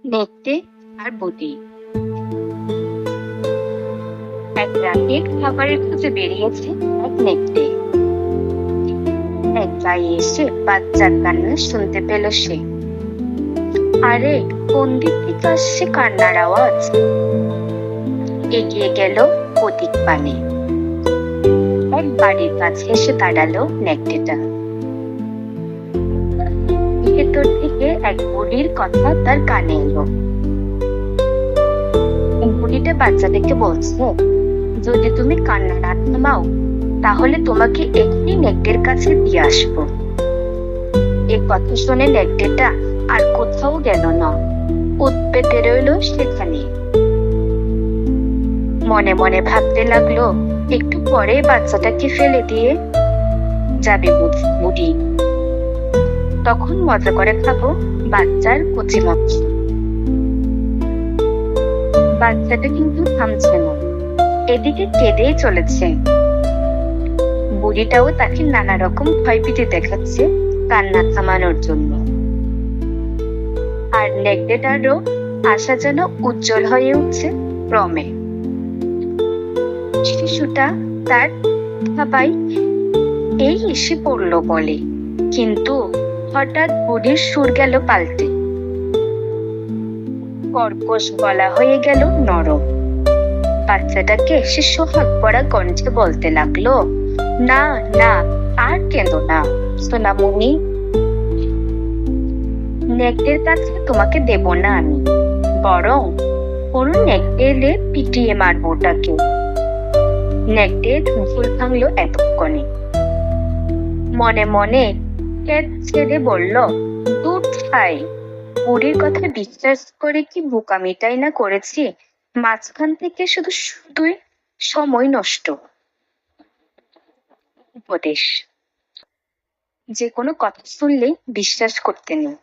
নেকড়ে আর বটি। এক রাতে খাবারের খুঁজে বেরিয়েছে এক নেকড়ে। এক গায়ে এসে বাচ্চার কান্না শুনতে পেল সে। আরে, কোন দিক থেকে আসছে কান্নার আওয়াজ? এগিয়ে গেল পথিক পানে। এক বাড়ির কাছে এসে দাঁড়ালো নেকড়েটা। ভেতর থেকে এক বুড়ির কথা তার কানে এলো। বুড়িটা বাচ্চাটাকে বলছে, যদি তুমি কান্না না থামাও তাহলে তোমাকে এক্ষুনি নেকড়ের কাছে দিয়ে আসবো। এ কথা শুনে নেকড়েটা আর কোথাও গেল না, ওত পেতে রইল সেখানে। মনে মনে ভাবতে লাগলো, একটু পরে বাচ্চাটাকে ফেলে দিয়ে যাবে বুড়ি, তখন মজা করে খাবো বাচ্চার কচি মাংস। বাচ্চাটা কিন্তু থামছে না, এদিকে কেঁদেই চলেছে। বুড়িটাও তাকে নানা রকম ভয়ভীতি দেখাচ্ছে কান্না থামানোর জন্য। আর নেকড়েটারও আশা যেন উজ্জ্বল হয়ে উঠছে ক্রমে। শিশুটা তার সবাই এই এসে পড়লো বলে, কিন্তু হঠাৎ বুড়ির সুর গেল পাল্টে, কর্কশ গলা হয়ে গেল নরম। বাচ্চাটাকে সে সোহাগ পড়া কণ্ঠে বলতে লাগলো, না না, আর কেঁদো না সোনামণি, নেকড়ের কাছে তোমাকে দেব না আমি, বরং কোনো নেকড়ে এলে পিটিয়ে মারবো ওটাকে। নেকড়ের ভুল ভাঙলো এতক্ষণে। মনে মনে ছেড়ে বলল, দূর ছাই, বুড়ির কথা বিশ্বাস করে কি বোকামিটাই না করেছি, মাঝখান থেকে শুধু শুধুই সময় নষ্ট। উপদেশ: যে কোনো কথা শুনলে বিশ্বাস করতে নেই।